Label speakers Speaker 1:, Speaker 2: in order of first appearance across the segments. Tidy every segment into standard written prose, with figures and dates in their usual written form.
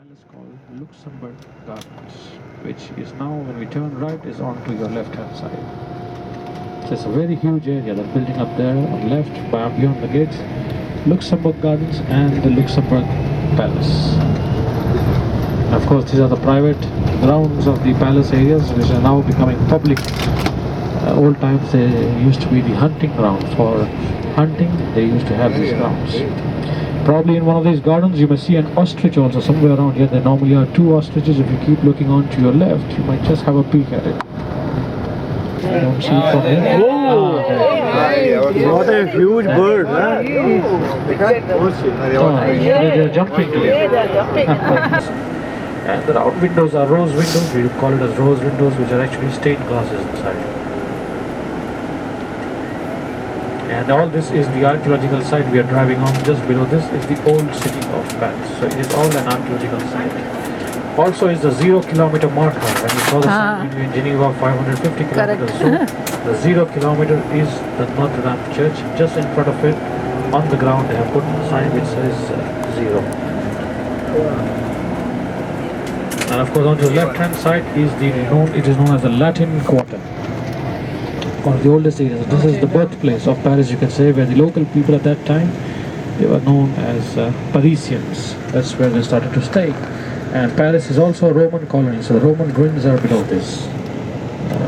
Speaker 1: palace called Luxembourg Gardens, which is now, when we turn right, is on to your left-hand side. So it's a very huge area that's building up there on the left, beyond the gates, Luxembourg Gardens and the Luxembourg Palace. And of course, these are the private grounds of the palace areas, which are now becoming public. Old times, they used to be the hunting ground. For hunting, they used to have these grounds. Probably in one of these gardens you may see an ostrich also somewhere around here. There normally are two ostriches. If you keep looking on to your left, you might just have a peek at it. I don't see it from here.
Speaker 2: What a huge bird, huh?
Speaker 1: They're jumping together. And the round windows are rose windows. We call it as rose windows, which are actually stained glasses inside. And all this is the archaeological site we are driving on. Just below this is the old city of Paris. So it is all an archaeological site. Also is the 0-kilometer marker. When you saw the sign in Geneva, 550 kilometers. So the 0 kilometer is the Notre Dame Church. Just in front of it, on the ground, they have put a sign which says 0. And of course, on the left-hand side is it is known as the Latin Quarter, one of the oldest areas. This is the birthplace of Paris, you can say, where the local people at that time, they were known as Parisians. That's where they started to stay. And Paris is also a Roman colony, so the Roman ruins are below this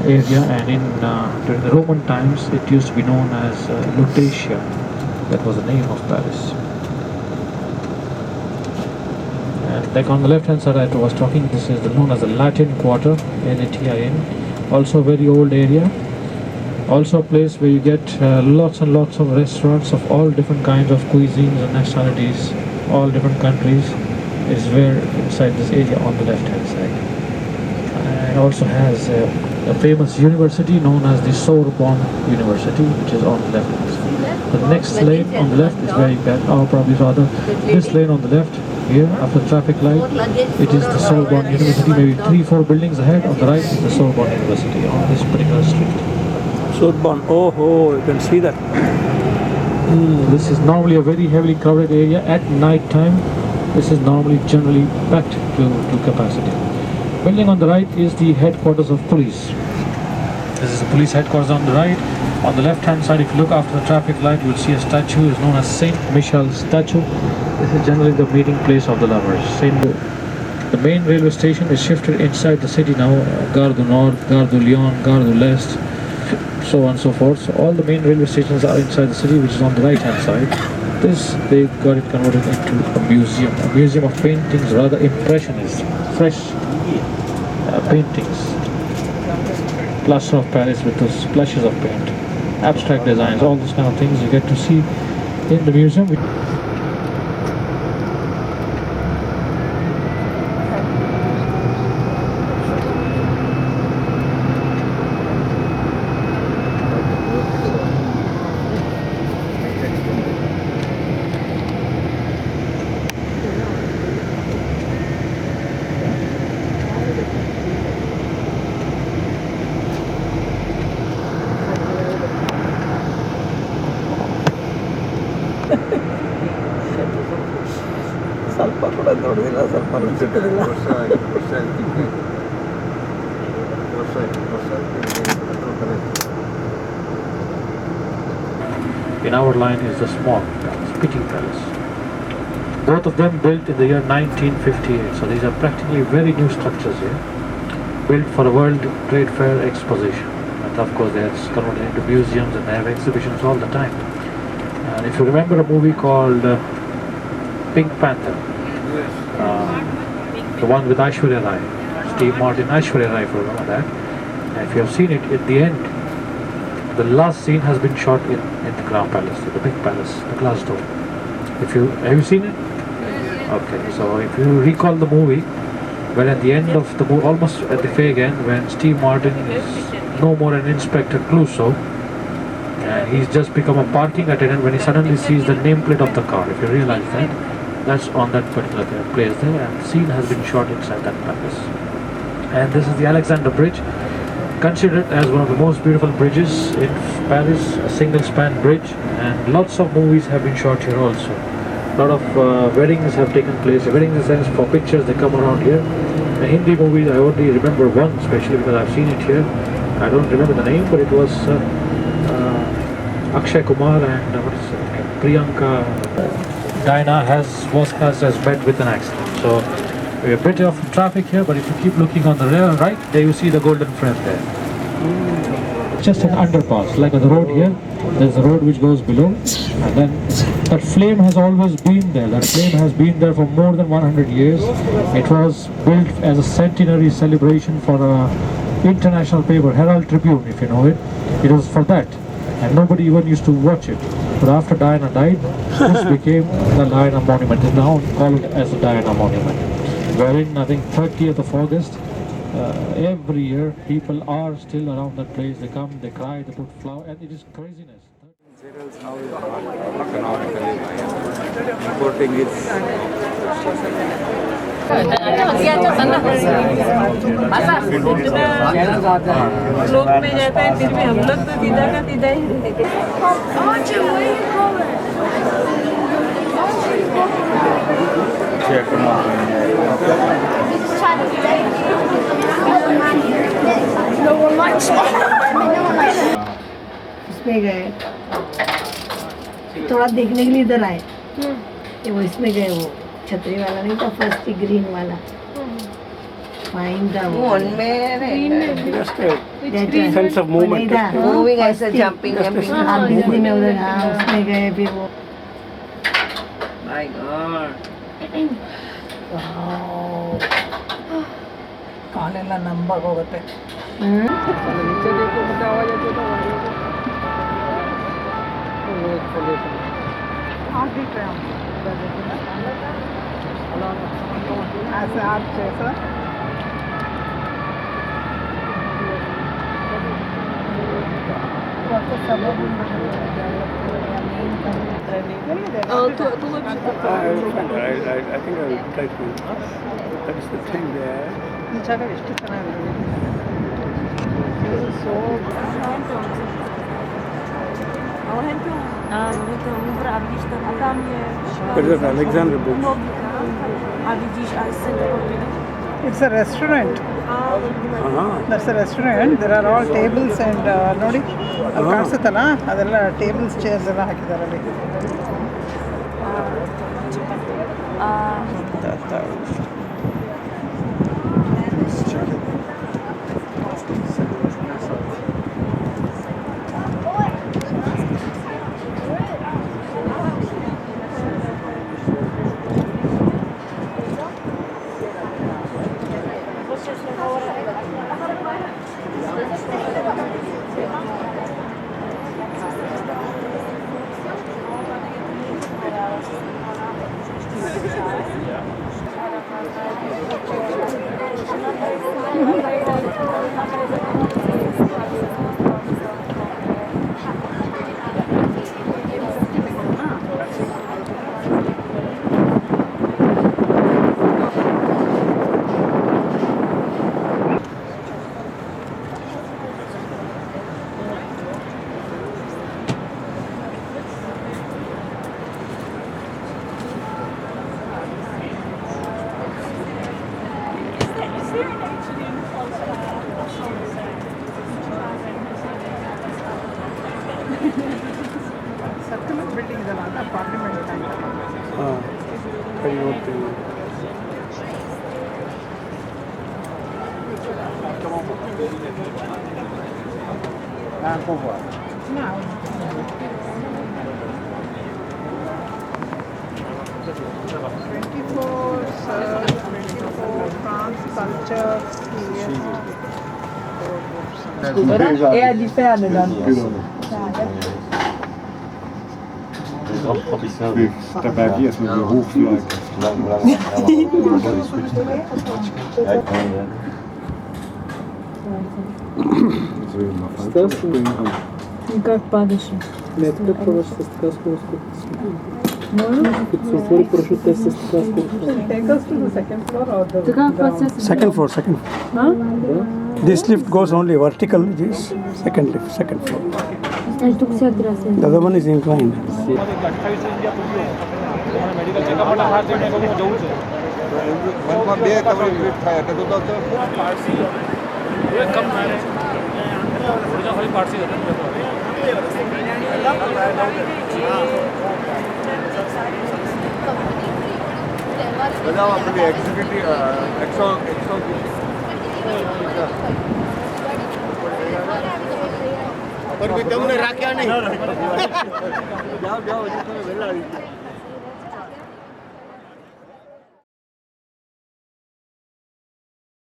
Speaker 1: area. And during the Roman times, it used to be known as Lutetia. That was the name of Paris. And like on the left hand side I was talking, this is known as the Latin Quarter, Latin. Also a very old area. Also a place where you get lots and lots of restaurants of all different kinds of cuisines and nationalities, all different countries, is where inside this area on the left hand side. It also has a famous university known as the Sorbonne University, which is on the left hand side. The next lane on the left is where you get, or probably rather, this lane on the left, here after the traffic light, it is the Sorbonne University. Maybe 3-4 buildings ahead. On the right is the Sorbonne University on this particular street.
Speaker 2: Sorbonne, oh, you can see that.
Speaker 1: This is normally a very heavily crowded area at night time. This is normally generally packed to capacity. Building on the right is the headquarters of police. This is the police headquarters on the right. On the left hand side, if you look after the traffic light, you will see a statue. It's known as Saint Michel's statue. This is generally the meeting place of the lovers. The main railway station is shifted inside the city now. Gare-du-Nord, Gare-du-Lyon, Gare-du-l'Est, so on and so forth. So all the main railway stations are inside the city, which is on the right hand side. This, they got it converted into a museum of paintings, rather impressionist, fresh paintings. Plaster of Paris with those splashes of paint, abstract designs, all those kind of things you get to see in the museum. In our line is the small palace, Pitti Palace. Both of them built in the year 1958, so these are practically very new structures here, built for a World Trade Fair exposition. And of course they are converted into museums and they have exhibitions all the time. And if you remember a movie called Pink Panther, the one with Aishwarya Rai, Steve Martin, Aishwarya Rai, if you remember that. And if you have seen it, at the end, the last scene has been shot in the Grand Palace, the big palace, the glass door. Have you seen it? Okay, so if you recall the movie, well, at the end of the movie, almost at the fag end, when Steve Martin is no more an Inspector Clouseau, he's just become a parking attendant when he suddenly sees the nameplate of the car. If you realize that, that's on that particular place there, and the scene has been shot inside that palace. And this is the Alexander Bridge, considered as one of the most beautiful bridges in Paris, a single span bridge, and lots of movies have been shot here also. A lot of weddings have taken place. Weddings in the sense for pictures, they come around here. The Hindi movies, I only remember one especially because I've seen it here. I don't remember the name, but it was Akshay Kumar and what is it? Priyanka. Diana has met with an accident. So we're a bit of traffic here, but if you keep looking on the right, there you see the golden frame there. Just an underpass, like on the road here, there's a road which goes below, and then that flame has always been there. That flame has been there for more than 100 years. It was built as a centenary celebration for an international paper, Herald Tribune, if you know it. It was for that, and nobody even used to watch it. But after Diana died, this became the Diana Monument. It's now called as the Diana Monument. Wherein, I think 30th of August, every year people are still around that place. They come, they cry, they put flower, and it is craziness.
Speaker 3: Importing is
Speaker 4: लोग में जाता है फिर भी हम लोग तो सीधा का सीधा ही रहते
Speaker 5: इसमें गए थोड़ा देखने के लिए इधर आए ये वो इसमें गए वो छतरी वाला नहीं था फर्स्ट ग्रीन वाला फाइन था वो
Speaker 2: Just a sense of movement.
Speaker 5: Moving ऐसे जंपिंग आप दिल्ली में उधर हाँ उसमें गए फिर वो
Speaker 4: माय गॉड
Speaker 5: ಕಾಲೆಲ್ಲ ನಂಬಾಗ ಹೋಗುತ್ತೆ
Speaker 2: I think I will try to. That is the thing there. There is Alexander book.
Speaker 6: It's a restaurant. That's a restaurant. There are all tables and ನೋಡಿ ಅಲ್ಲಿ ಕಾಣಿಸುತ್ತಲ್ಲ ಅದೆಲ್ಲ ಟೇಬಲ್ಸ್ ಚೇರ್ಸ್ ಎಲ್ಲ ಹಾಕಿದ್ದಾರೆ ಅಲ್ಲಿ ಸರ್ಕಲ್ ಬಿಲ್ಡಿಂಗ್ ಇದಲ್ಲ ಅಂತ parliament
Speaker 2: Very good thing.
Speaker 6: É de perna, né?
Speaker 7: Dabei wie es mit dem Hochflug.
Speaker 4: Как падаешь?
Speaker 2: Нет, как просто така скоростта. Като се отвори парашутът с така скоростта.
Speaker 6: Take us to the second floor or the
Speaker 4: Така процес.
Speaker 2: Second floor. This lift goes only vertical. This second lift, second floor.
Speaker 4: Тук се адресен.
Speaker 2: The other one is inclined.
Speaker 1: Medical checkup માટે ખાસ જઈને જવું છે.
Speaker 3: મનમાં બે તમારી visit થાય એટલે તો
Speaker 1: પારસી એક કમ થાય બીજા ખાલી પારસી હતા
Speaker 3: બધા આપણે એક્ઝિક્યુટિવ 100 તમને રાખ્યા નહીં જાઓ હજુ તમે વહેલા આવી ગયા.